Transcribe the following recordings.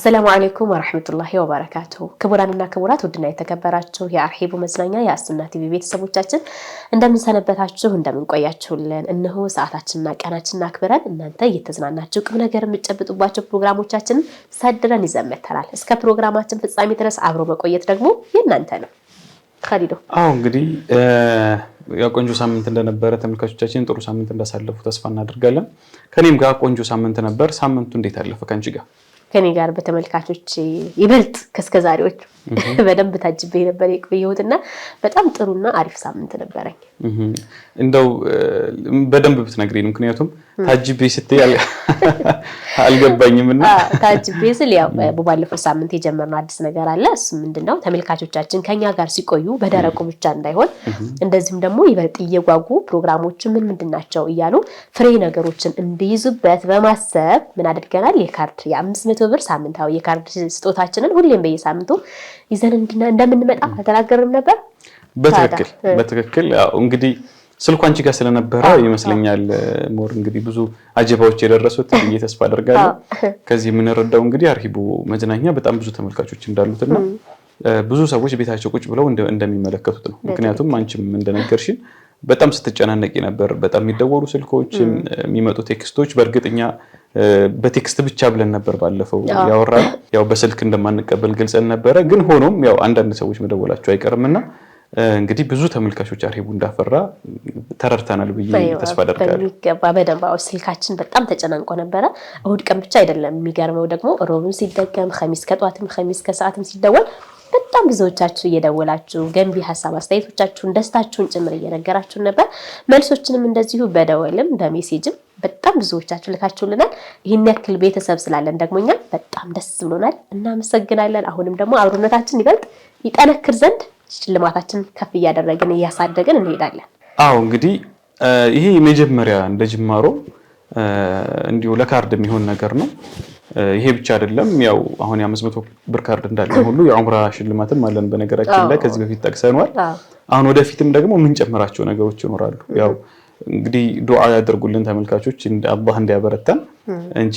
السلام عليكم ورحمة الله وبركاته. كبرنا كبرات ودنا يتكبراتشو يا أرحيب ومزنانيا يا السنة تي في بيت سبوتشاتشن عندما سنبتاتشو عندما نقوياتشو لين إنه ساعتاتشنا كانتشنا كبران إن أنت يتزناناتشو كمنا جرم بتشبت وباتشو برنامجاتشن صدرنا نزمت ترال إسكا برنامجاتشن في الصامي ترس عبرو بقويت رقمو ينانتنا خالدو እንግዲህ ያው ቆንጆ ሳምንት እንደነበረ ተመልካቾቻችን ጥሩ ሳምንት እንዳሳለፉ ተስፋ እናደርጋለን። ከኔም ጋር ቆንጆ ሳምንት ነበር። ሳምንቱ እንዴት አለፈ ካንቺ ጋር? ከኔ ጋር በተመልካቾች ይበልጥ ከስከዛሬዎች በደንብ ታጅቤ ነበር የቆየሁትና በጣም ጥሩና አሪፍ ሳምንት ነበረኝ። እንደው በደንብ ብትነግሪኝ ምክንያቱም ታጅቤ ስትይ አልገባኝምና ታጅቤ ስል ያው በባለፈው ሳምንት የጀመርነው አዲስ ነገር አለ። እሱ ምንድነው ተመልካቾቻችን ከኛ ጋር ሲቆዩ በደረቁ ብቻ እንዳይሆን እንደዚህም ደግሞ ይበልጥ እየጓጉ ፕሮግራሞቹ ምን ምንድናቸው እያሉ ፍሬ ነገሮችን እንዲይዙበት በማሰብ ምን አድርገናል? የካርድ የ500 ብር ሳምንታዊ የካርድ ስጦታችንን ሁሌም በየሳምንቱ ይዘን እንደምንመጣ ተናገርም ነበር። በትክክል ያው እንግዲህ ስልኩ አንቺ ጋር ስለነበረ ይመስለኛል ሞር እንግዲህ ብዙ አጀባዎች የደረሱት ተስፋ አደርጋለሁ። ከዚህ የምንረዳው እንግዲህ አርሂቡ መዝናኛ በጣም ብዙ ተመልካቾች እንዳሉትና ብዙ ሰዎች ቤታቸው ቁጭ ብለው እንደሚመለከቱት ነው። ምክንያቱም አንቺም እንደነገርሽን በጣም ስትጨናነቂ ነበር። በጣም የሚደወሉ ስልኮች የሚመጡ ቴክስቶች በእርግጠኛ በቴክስት ብቻ ብለን ነበር ባለፈው ያወራን ያው በስልክ እንደማንቀበል ገልጸን ነበር። ግን ሆኖም ያው አንዳንድ ሰዎች መደወላቸው አይቀርምና እንግዲህ ብዙ ተመልካቾች አርሂቡ እንዳፈራ ተረድተናል ብዬ ተስፋ አደርጋለሁ። በሚገባ በደንብ ስልካችን በጣም ተጨናንቆ ነበር። እሁድ ቀን ብቻ አይደለም የሚገርመው ደግሞ ሮብም ሲደገም ኸሚስ ከጧትም ኸሚስ ከሰዓትም ሲደወል በጣም ብዙዎቻችሁ እየደወላችሁ ገንቢ ሐሳብ አስተያየቶቻችሁን ደስታችሁን ጭምር እየነገራችሁ ነበር። መልሶችንም እንደዚሁ በደወልም በሜሴጅም በጣም ብዙዎቻችሁ ልካችሁልናል። ይሄን ያክል ቤተሰብ ስላለን ደግሞኛ በጣም ደስ ብሎናል። እናመሰግናለን። አሁንም ደግሞ አብሮነታችን ይበልጥ ይጠነክር ዘንድ ሽልማታችን ከፍ እያደረግን እያሳደግን እንሄዳለን። እንግዲህ ይሄ መጀመሪያ እንደጅማሮ እንዲሁ ለካርድ የሚሆን ነገር ነው። ይሄ ብቻ አይደለም። ያው አሁን የ500 ብር ካርድ እንዳለ ሁሉ የዑምራ ሽልማትም አለን በነገራችን ላይ ከዚህ በፊት ጠቅሰናል። አሁን ወደፊትም ደግሞ ምን ጨምራቸው ነገሮች ይኖራሉ። ያው እንግዲህ ዱዓ ያደርጉልን ተመልካቾች አላህ እንዲያበረታን እንጂ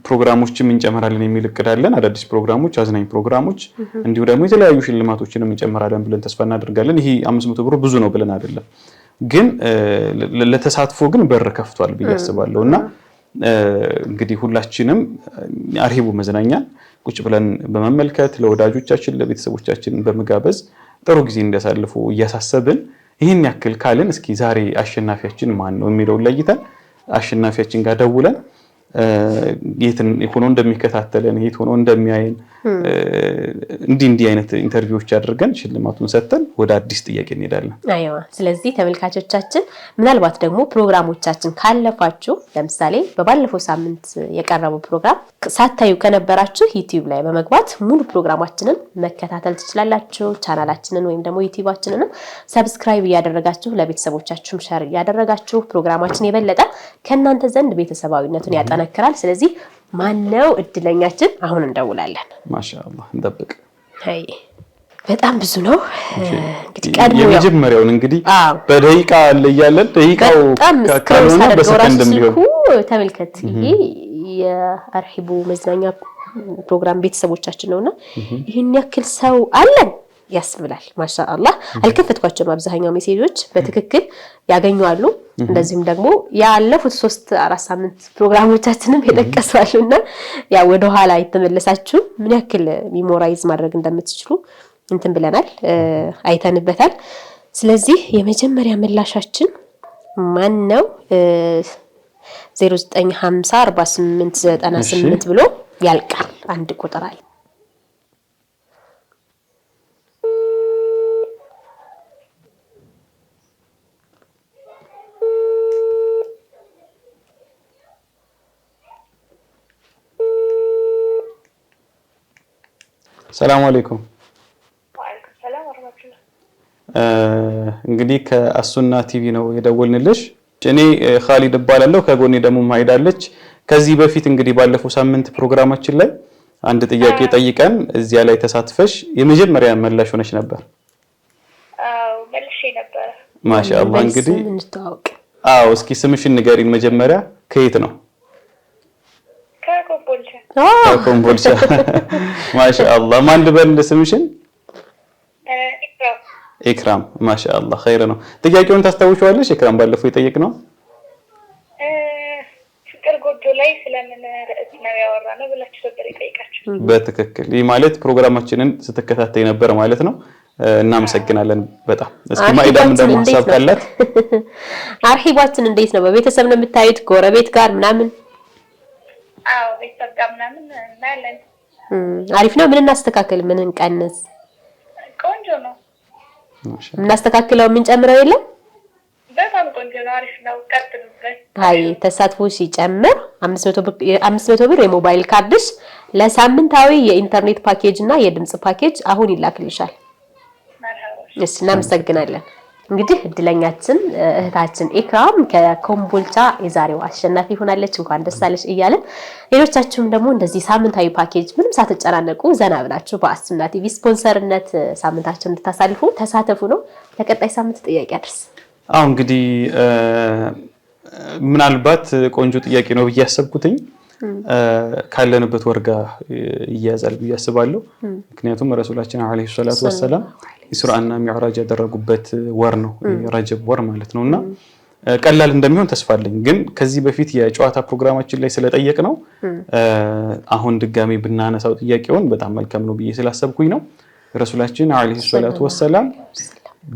ፕሮግራሞችም እንጨምራለን የሚል እቅድ አለን። አዳዲስ ፕሮግራሞች፣ አዝናኝ ፕሮግራሞች እንዲሁ ደግሞ የተለያዩ ሽልማቶችንም እንጨምራለን ብለን ተስፋ እናደርጋለን። ይሄ 500 ብር ብዙ ነው ብለን አይደለም፣ ግን ለተሳትፎ ግን በር ከፍቷል ብዬ አስባለሁና እንግዲህ ሁላችንም አርሂቡ መዝናኛ ቁጭ ብለን በመመልከት ለወዳጆቻችን ለቤተሰቦቻችን በመጋበዝ ጥሩ ጊዜ እንዲያሳልፉ እያሳሰብን ይሄን ያክል ካልን እስኪ ዛሬ አሸናፊያችን ማን ነው የሚለው ለይተን አሸናፊያችን ጋር ደውለን የትን ሆኖ እንደሚከታተለን የት ሆኖ እንደሚያየን እንዲህ አይነት ኢንተርቪዎች አድርገን ሽልማቱን ሰጥተን ወደ አዲስ ጥያቄ እንሄዳለን። አይዋ ስለዚህ ተመልካቾቻችን ምናልባት ደግሞ ፕሮግራሞቻችን ካለፋችሁ ለምሳሌ በባለፈው ሳምንት የቀረበው ፕሮግራም ሳታዩ ከነበራችሁ ዩቲዩብ ላይ በመግባት ሙሉ ፕሮግራማችንን መከታተል ትችላላችሁ። ቻናላችንን ወይም ደግሞ ዩቲዩባችንን ሰብስክራይብ ያደረጋችሁ ለቤተሰቦቻችሁም ሼር ያደረጋችሁ ፕሮግራማችን የበለጠ ከእናንተ ዘንድ ቤተሰባዊነቱን ያጠነክራል። ስለዚህ ማነው እድለኛችን? አሁን እንደውላለን። ማሻአላህ እንጠብቅ። አይ በጣም ብዙ ነው። እንግዲህ ቀድሞ የመጀመሪያውን እንግዲህ በደቂቃ ለያለን ደቂቃው ካልሆነ በሰከንድም ሊሆን ተመልከት። ይሄ የአርሂቡ መዝናኛ ፕሮግራም ቤተሰቦቻችን ነውና ይሄን ያክል ሰው አለን ያስብላል። ማሻአላህ አልከፈትኳቸውም። አብዛኛው ሜሴጆች በትክክል ያገኙአሉ። እንደዚህም ደግሞ ያለፉት 3-4 ሳምንት ፕሮግራሞቻችንን የጠቀሷሉና ያ ወደ ኋላ የተመለሳችሁ ምን ያክል ሚሞራይዝ ማድረግ እንደምትችሉ እንትን ብለናል አይተንበታል። ስለዚህ የመጀመሪያ ምላሻችን ማን ነው? 09504898 ብሎ ያልቃል። አንድ ቁጥር አለ። ሰላም አለይኩም። ወአለይኩም ሰላም ወራህመቱላህ። እንግዲህ ከአሱና ቲቪ ነው የደወልንልሽ። እኔ ኻሊድ እባላለሁ፣ ከጎኔ ደግሞ ማይዳለች። ከዚህ በፊት እንግዲህ ባለፈው ሳምንት ፕሮግራማችን ላይ አንድ ጥያቄ ጠይቀን እዚያ ላይ ተሳትፈሽ የመጀመሪያ መላሽ ሆነሽ ነበር። መልሼ ነበር። ማሻአላህ እንግዲህ እስኪ ስምሽን ንገሪን መጀመሪያ። ከየት ነው? ከኮምቦልቻ ማሻአላህ ማን ልበል ስምሽን ኢክራም ማሻአላህ ኸይር ነው ጥያቄውን ታስታውሻለሽ ኢክራም ባለፈው የጠየቅነው ፍቅር ጎጆ ላይ ስለምን ርዕስ ነው ያወራነው ብላችሁ ነበር የጠየቃችሁ በትክክል ይህ ማለት ፕሮግራማችንን ስትከታተይ ነበር ማለት ነው እናመሰግናለን በጣም እስኪ ማይዳም ደግሞ ሐሳብ ካላት አርሂባችን እንዴት ነው በቤተሰብ ነው የምታዩት ጎረቤት ጋር ምናምን አዎ ቤተሰብ ጋር ምናምን እናያለን አሪፍ ነው ምን እናስተካክል ምን እንቀንስ ቆንጆ ነው እናስተካክለው ምን ጨምረው የለም በጣም ቆንጆ ነው አሪፍ ነው ቀጥሉበት አይ ተሳትፎ ሲጨምር 500 ብር የሞባይል ካርድሽ ለሳምንታዊ የኢንተርኔት ፓኬጅ እና የድምጽ ፓኬጅ አሁን ይላክልሻል እሺ እናመሰግናለን እንግዲህ እድለኛችን እህታችን ኢክራም ከኮምቦልቻ የዛሬው አሸናፊ ሆናለች እንኳን ደስ አለሽ እያለን ሌሎቻችሁም ደግሞ እንደዚህ ሳምንታዊ ፓኬጅ ምንም ሳትጨናነቁ ዘና ብላችሁ በአስና ቲቪ ስፖንሰርነት ሳምንታችሁን እንድታሳልፉ ተሳተፉ ነው ለቀጣይ ሳምንት ጥያቄ አድርስ አው እንግዲህ ምናልባት ቆንጆ ጥያቄ ነው በያሰብኩትኝ ካለንበት ወርጋ ይያዛል በያስባለሁ ምክንያቱም ረሱላችን አለይሂ ሰላቱ ወሰለም ኢስራእና ሚዕራጅ ያደረጉበት ወር ነው ረጀብ ወር ማለት ነውና ቀላል እንደሚሆን ተስፋለኝ ግን ከዚህ በፊት የጨዋታ ፕሮግራማችን ላይ ስለጠየቅ ነው አሁን ድጋሚ ብናነሳው ጥያቄውን በጣም መልካም ነው ብዬ ስላሰብኩኝ ነው ረሱላችን አለይሂ ሰላቱ ወሰለም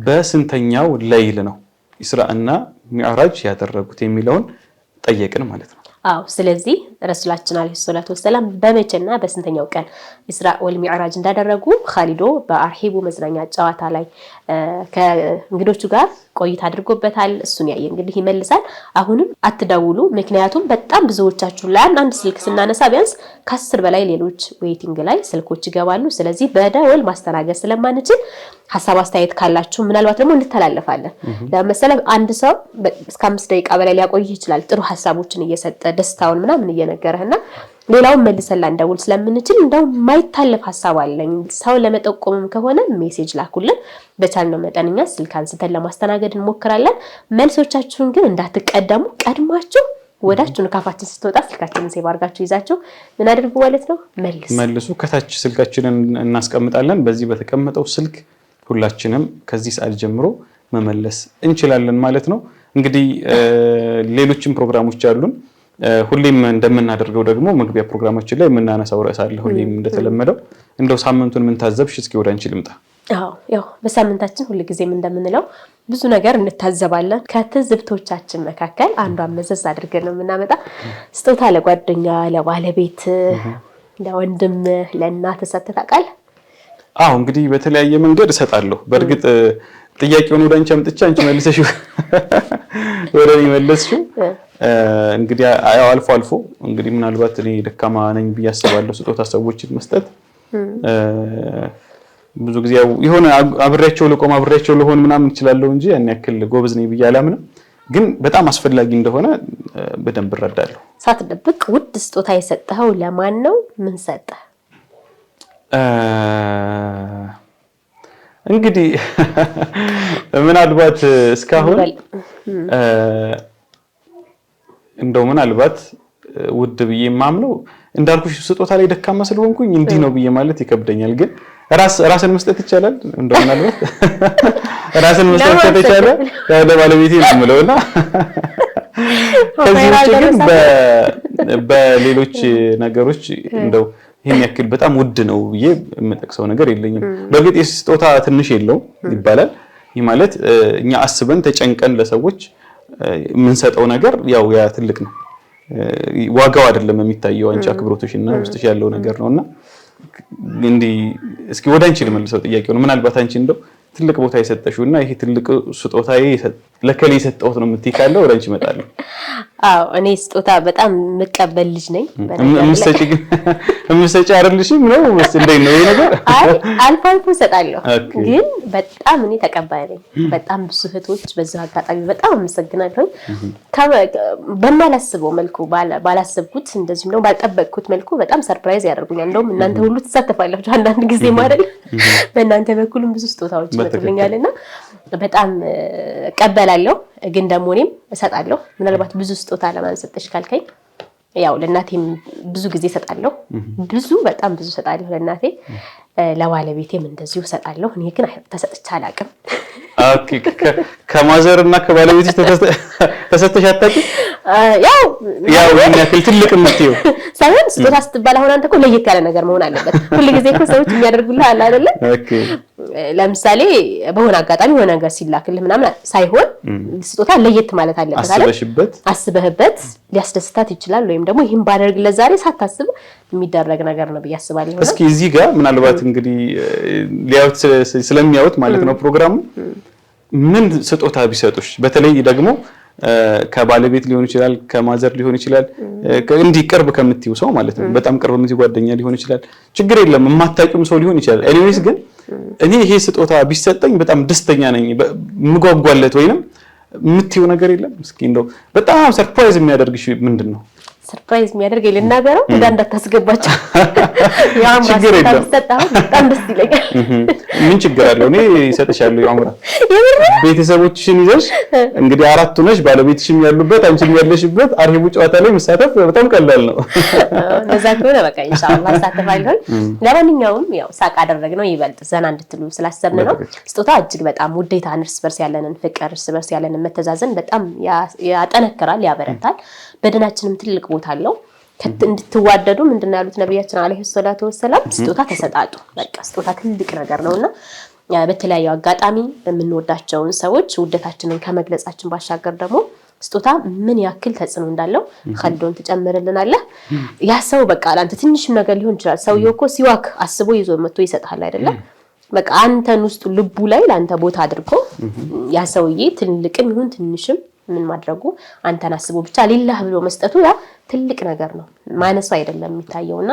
በስንተኛው ሌሊት ነው ኢስራእና ሚዕራጅ ያደረጉት የሚለውን ጠየቅን ማለት ነው አው ስለዚህ ረሱላችን አለይሂ ሰላቱ ወሰለም በመቼና በስንተኛው ቀን ኢስራእ ወልሚዕራጅ እንዳደረጉ ኻሊዶ በአርሂቡ መዝናኛ ጨዋታ ላይ ከእንግዶቹ ጋር ቆይታ አድርጎበታል እሱን ያየ እንግዲህ ይመልሳል አሁንም አትደውሉ ምክንያቱም በጣም ብዙዎቻችሁ ለአንድ ስልክ ስናነሳ ቢያንስ ከ10 በላይ ሌሎች ዌቲንግ ላይ ስልኮች ይገባሉ ስለዚህ በደወል ማስተናገድ ስለማንችል ሐሳብ አስተያየት ካላችሁ ምናልባት ደግሞ እንተላለፋለን ለምሳሌ አንድ ሰው እስከ 5 ደቂቃ በላይ ሊያቆይ ይችላል ጥሩ ሐሳቦችን እየሰጠ ደስታውን ምናምን እየነገረህና ሌላውን መልሰላ እንደውል ስለምንችል እንደው ማይታለፍ ሐሳብ አለኝ ሰው ለመጠቆምም ከሆነ ሜሴጅ ላኩልን በቻልነው መጠንኛ ስልክ አንስተን ለማስተናገድ እንሞክራለን መልሶቻችሁን ግን እንዳትቀደሙ ቀድማችሁ ወዳችሁን ካፋችን ስትወጣ ስልካችንን ሴቭ አድርጋችሁ ይዛችሁ ምን አድርጉ ማለት ነው መልሱ ከታች ስልካችንን እናስቀምጣለን በዚህ በተቀመጠው ስልክ ሁላችንም ከዚህ ሰዓት ጀምሮ መመለስ እንችላለን ማለት ነው እንግዲህ ሌሎችም ፕሮግራሞች አሉን ሁሌም እንደምናደርገው ደግሞ መግቢያ ፕሮግራማችን ላይ የምናነሳው ርዕስ አለ ሁሌም እንደተለመደው እንደው ሳምንቱን ምን ታዘብሽ እስኪ ወደ አንቺ ልምጣ ያው በሳምንታችን ሁሉ ጊዜም እንደምንለው ብዙ ነገር እንታዘባለን ከትዝብቶቻችን መካከል አንዷን መዘዝ አድርገን ነው የምናመጣ ስጦታ ለጓደኛ ለባለቤት ለወንድም ለእናት ሰጥተታቃል አው እንግዲህ በተለያየ መንገድ እሰጣለሁ በእርግጥ ጥያቄውን ወደ አንቺ አምጥቼ አንቺ መልሰሽው ወደኔ መልሰሽው እንግዲህ አልፎ አልፎ እንግዲህ ምናልባት እኔ ደካማ ነኝ በያስባለሁ ስጦታ ሰዎችን መስጠት ብዙ ጊዜ የሆነ አብሬያቸው ለቆም አብሬያቸው ለሆን ምናምን ይችላልው እንጂ ያን ያክል ጎበዝ ነኝ በያላምን ግን በጣም አስፈላጊ እንደሆነ በደንብ እረዳለሁ ሳትደብቅ ውድ ስጦታ የሰጠው ለማን ነው ምን ሰጠ እንግዲህ ምናልባት እስካሁን እንደው ምናልባት ውድ ብዬ ማምነው እንዳልኩሽ ስጦታ ላይ ደካማ ስለሆንኩኝ እንዲህ ነው ብዬ ማለት ይከብደኛል ግን ራስን መስጠት ይቻላል እንደው ምናልባት ራስን መስጠት ይቻላል ለባለቤቴ ነው የምለውና ከዚህ ውጪ ግን በሌሎች ነገሮች እንደው ይሄን ያክል በጣም ውድ ነው ብዬ የምጠቅሰው ነገር የለኝም በግጥ ስጦታ ትንሽ የለው ይባላል ይህ ማለት እኛ አስበን ተጨንቀን ለሰዎች ምን ሰጠው ነገር ያው ያ ትልቅ ነው ዋጋው አይደለም የሚታየው አንቺ አክብሮትሽና ውስጥሽ ያለው ነገር ነውና እንዴ እስኪ ወደ አንቺ ልመልሰው ጥያቄው ነው ምናልባት አንቺ እንደው ትልቅ ቦታ የሰጠሽውና ይሄ ትልቅ ስጦታዬ ለከሌ የሰጠሁት ነው የምትይካለው ወደ አንቺ እመጣለሁ አዎ እኔ ስጦታ በጣም መቀበል ልጅ ነኝ ምሰጪ አይደልሽም ነው እንዴ ነው ይሄ ነገር አልፎ አልፎ እሰጣለሁ ግን በጣም እኔ ተቀባይ ነኝ በጣም ብዙ እህቶች በዛ አጋጣሚ በጣም አመሰግናለሁ በማላስበው መልኩ ባላሰብኩት እንደዚህም ነው ባልጠበቅኩት መልኩ በጣም ሰርፕራይዝ ያደርጉኛል እንደውም እናንተ ሁሉ ተሳተፋላችሁ አንዳንድ ጊዜ ማለት በእናንተ በኩልም ብዙ ስጦታዎች መጥተውኛልና በጣም ቀበላለሁ ግን ደግሞ እኔም እሰጣለሁ ምናልባት ብዙ ስጦታ ለማንሰጥሽ ካልከኝ ያው ለእናቴም ብዙ ጊዜ እሰጣለሁ በጣም ብዙ እሰጣለሁ ለእናቴ ለባለቤቴም እንደዚሁ እሰጣለሁ እኔ ግን ተሰጥቼ አላውቅም ኦኬ ከማዘርና ከባለቤትሽ ተሰጥተሽ አታውቂም ያው ምን ያክል ትልቅ የምትይው ሳይሆን ስጦታ ስትባል አሁን አንተ እኮ ለየት ያለ ነገር መሆን አለበት ሁሉ ጊዜ እኮ ሰዎች የሚያደርጉልህ አለ አይደለ ኦኬ ለምሳሌ በሆነ አጋጣሚ የሆነ ነገር ሲላክልህ ምናምን ሳይሆን ስጦታ ለየት ማለት አለበት አይደል አስበህበት ሊያስደስታት ይችላል ወይም ደግሞ ይሄን ባደርግለት ዛሬ ሳታስብ የሚደረግ ነገር ነው በያስባለሁ እስኪ እዚህ ጋር ምናልባት እንግዲህ ሊያውት ስለሚያውት ማለት ነው ፕሮግራሙ ምን ስጦታ ቢሰጡሽ በተለይ ደግሞ ከባለቤት ሊሆን ይችላል ከማዘር ሊሆን ይችላል እንዲህ ቅርብ ከምትይው ሰው ማለት ነው በጣም ቅርብ የምትይው ጓደኛ ሊሆን ይችላል ችግር የለም የማታውቂውም ሰው ሊሆን ይችላል ኤኒዌይስ ግን እኔ ይሄ ስጦታ ቢሰጠኝ በጣም ደስተኛ ነኝ ምጓጓለት ወይንም የምትይው ነገር የለም እስኪ እንደው በጣም ሰርፕራይዝ የሚያደርግሽ ምንድነው ሰርፕራይዝ የሚያደርገኝ ልናገረው እንዳታስገባቸው ያው ችግር የለም በጣም ደስ ይለኛል ምን ችግር አለው እኔ እሰጥሻለሁ ያምራ ቤተሰቦችሽን ይዘሽ እንግዲህ አራቱ ነሽ ባለቤትሽም ያሉበት አንቺም ያለሽበት አርሂቡ ጨዋታ ላይ መሳተፍ በጣም ቀላል ነው ለዛ ከሆነ በቃ ኢንሻአላህ ሳተፋለሁ ለማንኛውም ያው ሳቅ አደረግነው ይበልጥ ዘና እንድትሉ ስላሰብን ነው ስጦታ እጅግ በጣም ውዴታ እርስ በርስ ያለንን ፍቅር እርስ በርስ ያለንን መተዛዘን በጣም ያጠነክራል ያበረታል በደናችንም ትልቅ ቦታ አለው እንድትዋደዱ ምንድነው ያሉት ነብያችን አለይሂ ሰላቱ ወሰለም ስጦታ ተሰጣጡ በቃ ስጦታ ትልቅ ነገር ነውና በተለያዩ አጋጣሚ የምንወዳቸውን ሰዎች ውደታችንን ከመግለጻችን ባሻገር ደግሞ ስጦታ ምን ያክል ተጽዕኖ እንዳለው ኸልዶን ተጨምርልናለህ ያ ሰው በቃ አንተ ትንሽም ነገር ሊሆን ይችላል ሰውየው እኮ ሲዋክ አስቦ ይዞ መጥቶ ይሰጣል አይደለም በቃ አንተን ውስጥ ልቡ ላይ ላንተ ቦታ አድርጎ ያ ሰውዬ ትልቅም ይሁን ትንሽም ምን ማድረጉ አንተን አስቦ ብቻ ሊላህ ብሎ መስጠቱ ያ ትልቅ ነገር ነው ማነሱ አይደለም የሚታየውና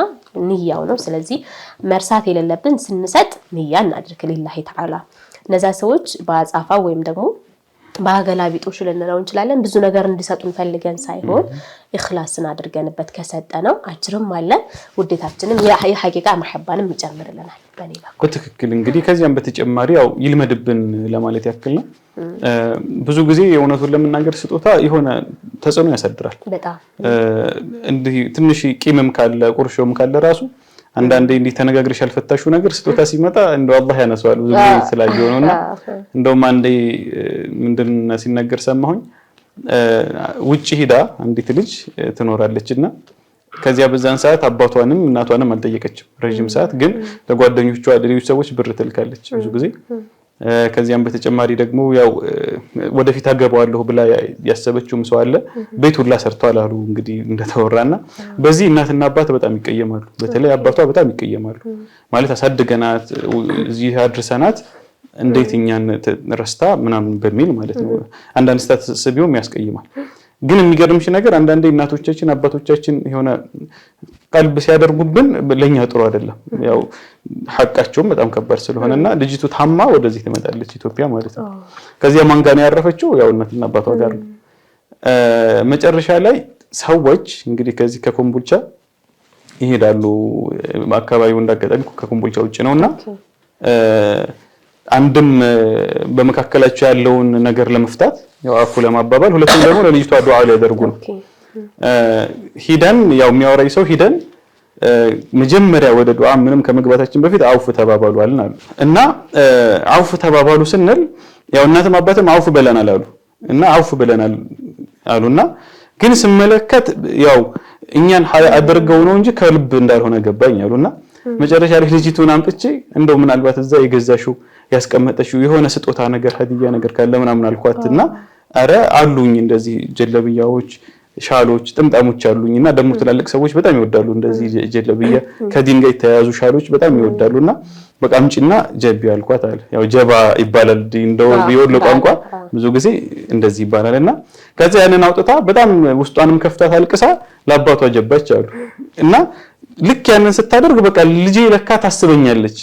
ንያው ነው ስለዚህ መርሳት የሌለብን ስንሰጥ ንያ እናድርግ ሊላህ ተዓላ እነዛ ሰዎች በአጻፋው ወይም ደግሞ ባገላቢጦሽ ልንለው እንችላለን ብዙ ነገር እንዲሰጡን ፈልገን ሳይሆን ኢኽላስን አድርገንበት ከሰጠነው አጅርም አለ ውዴታችንም የሐቂቃ መሐባንም ይጨምርልናል በሌላ በትክክል እንግዲህ ከዚያም በተጨማሪ ያው ይልመድብን ለማለት ያክል ነው ብዙ ጊዜ የእውነቱን ለምናገር ስጦታ የሆነ ተጽዕኖ ያሳድራል በጣም እንዲህ ትንሽ ቂምም ካለ ቁርሾም ካለ ራሱ አንዳንዴ እንዲህ ተነጋግረሽ ያልፈታሽው ነገር ስጦታ ሲመጣ እንደው አላህ ያነሳዋል ብዙ ጊዜ ስላየው ነውና እንደውም አንዴ ምንድን ሲነገር ሰማሁኝ ውጪ ሄዳ አንዲት ልጅ ትኖራለችና ከዚያ በዛን ሰዓት አባቷንም እናቷንም አልጠየቀችም ረጅም ሰዓት ግን ለጓደኞቿ ለሌሎች ሰዎች ብር ትልካለች ብዙ ጊዜ ከዚያም በተጨማሪ ደግሞ ያው ወደፊት አገባዋለሁ ብላ ያሰበችውም ሰው አለ ቤት ሁላ ሰርቷል አሉ እንግዲህ እንደተወራና በዚህ እናትና አባት በጣም ይቀየማሉ በተለይ አባቷ በጣም ይቀየማሉ ማለት አሳድገናት እዚህ አድርሰናት እንዴት እኛን ረስታ ምናምን በሚል ማለት ነው አንዳንድ ስታስቢውም ያስቀይማል ግን የሚገርምሽ ነገር አንዳንዴ እናቶቻችን አባቶቻችን የሆነ ቀልብ ሲያደርጉብን ለኛ ጥሩ አይደለም ያው ሐቃቸውም በጣም ከባድ ስለሆነና ልጅቱ ታማ ወደዚህ ትመጣለች ኢትዮጵያ ማለት ነው ከዚያ ማን ጋር ነው ያረፈችው ያው እናትና አባቷ ጋር መጨረሻ ላይ ሰዎች እንግዲህ ከዚህ ከኮምቦልቻ ይሄዳሉ አካባቢው እንዳጋጣሚ ከኮምቦልቻ ውጪ ነውና አንድም በመካከላቸው ያለውን ነገር ለመፍታት ያው አፉ ለማባባል ሁለቱም ደግሞ ለልጅቷ ዱዓ ሊያደርጉ ነው ሂደን ያው የሚያወራይ ሰው ሂደን መጀመሪያ ወደ ዱዓ ምንም ከመግባታችን በፊት አውፍ ተባባሉ አልናሉ እና አውፍ ተባባሉ ስንል ያው እናትም አባትም አውፍ በለናል አሉ እና አውፍ በለናል አሉና ግን ስመለከት ያው እኛን አድርገው ነው እንጂ ከልብ እንዳልሆነ ገባኝ አሉና መጨረሻ ላይ ልጅቱን አምጥቼ እንደው ምናልባት እዛ የገዛሽው ያስቀመጠሽው የሆነ ስጦታ ነገር ሀዲያ ነገር ካለ ምናምን አልኳትና አረ አሉኝ እንደዚህ ጀለብያዎች ሻሎች ጥምጣሞች አሉኝና ደግሞ ትላልቅ ሰዎች በጣም ይወዳሉ እንደዚህ ጀለብያ ከዲን ጋር የተያያዙ ሻሎች በጣም ይወዳሉና በቃ አምጪና ጀቢ አልኳት አለ ያው ጀባ ይባላል እንደው የወሎ ቋንቋ ብዙ ጊዜ እንደዚህ ይባላልና ከዛ ያንን አውጥታ በጣም ውስጧንም ከፍታ ታልቅሳ ለአባቷ ጀባች አሉ እና ልክ ያንን ስታደርግ በቃ ልጄ ለካ ታስበኛለች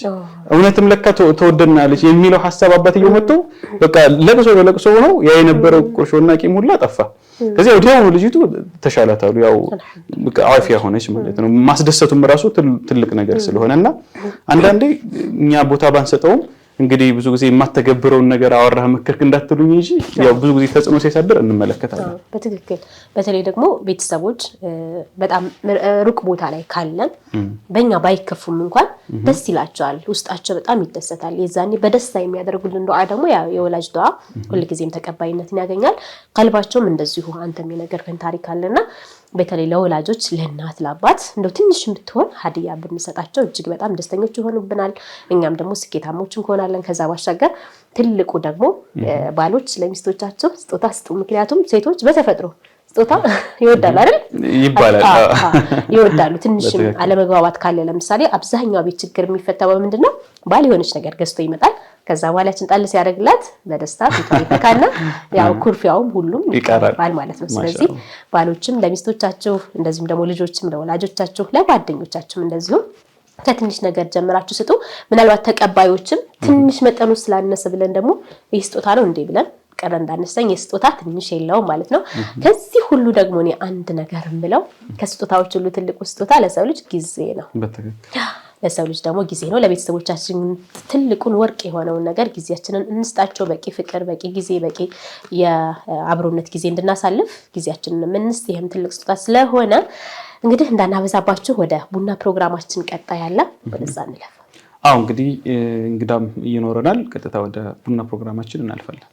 እውነትም ለካ ተወደናለች የሚለው ሐሳብ አባትየው መጥቶ በቃ ለቅሶ ነው ያ የነበረው ቁርሾና ቂም ሁላ ጠፋ ከዚያ ወዲያው ልጅቱ ተሻላታሉ ያው በቃ አፊያ ሆነች ማለት ነው ማስደሰቱም ራሱ ትልቅ ነገር ስለሆነና አንዳንዴ እኛ ቦታ ባንሰጠው እንግዲህ ብዙ ጊዜ የማተገብረውን ነገር አወራህ መከርክ እንዳትሉኝ እንጂ ያው ብዙ ጊዜ ተጽዕኖ ሲያሳድር እንመለከታለን። በትክክል በተለይ ደግሞ ቤተሰቦች በጣም ሩቅ ቦታ ላይ ካለን በእኛ ባይከፉም እንኳን ደስ ይላቸዋል፣ ውስጣቸው በጣም ይደሰታል። የዛኔ በደስታ የሚያደርጉልን ዱዓ ደግሞ የወላጅ ዱዓ ሁልጊዜም ተቀባይነትን ያገኛል። ቀልባቸውም እንደዚሁ አንተም የነገርከን ታሪክ አለና በተለይ ለወላጆች ለእናት ለአባት እንደው ትንሽም ብትሆን ሀዲያ ብንሰጣቸው እጅግ በጣም ደስተኞች ይሆኑብናል። እኛም ደግሞ ስኬታሞች እንሆናለን። ከዛ ባሻገር ትልቁ ደግሞ ባሎች ለሚስቶቻቸው ስጦታ ስጡ። ምክንያቱም ሴቶች በተፈጥሮ ስጦታ ይወዳሉ አይደል ይባላል። ይወዳሉ። ትንሽም አለመግባባት ካለ ለምሳሌ አብዛኛው ቤት ችግር የሚፈታው ምንድነው? ባል የሆነች ነገር ገዝቶ ይመጣል። ከዛ በኋላችን ጣል ሲያደርግላት በደስታ ፊቷ ይፈካና ያው ኩርፊያውም ሁሉም ይቀራል ማለት ነው። ስለዚህ ባሎችም ለሚስቶቻቸው እንደዚሁም ደግሞ ልጆችም ለወላጆቻቸው ለጓደኞቻቸው እንደዚሁ ከትንሽ ነገር ጀምራችሁ ስጡ። ምናልባት ተቀባዮችም ትንሽ መጠኑ ስላነሰ ብለን ደግሞ ይህ ስጦታ ነው እንዴ ብለን ቀረ እንዳነሰኝ የስጦታ ትንሽ የለውም ማለት ነው። ከዚህ ሁሉ ደግሞ እኔ አንድ ነገር ብለው ከስጦታዎች ሁሉ ትልቁ ስጦታ ለሰው ልጅ ጊዜ ነው። ለሰው ልጅ ደግሞ ጊዜ ነው። ለቤተሰቦቻችን ትልቁን ወርቅ የሆነውን ነገር ጊዜያችንን እንስጣቸው። በቂ ፍቅር፣ በቂ ጊዜ፣ በቂ የአብሮነት ጊዜ እንድናሳልፍ ጊዜያችንን እንስጥ። ይሄም ትልቅ ስጦታ ስለሆነ እንግዲህ እንዳናበዛባችሁ ወደ ቡና ፕሮግራማችን ቀጣይ ያለ ወደዛ እንለፍ። አዎ እንግዲህ እንግዳም ይኖረናል። ቀጥታ ወደ ቡና ፕሮግራማችን እናልፋለን።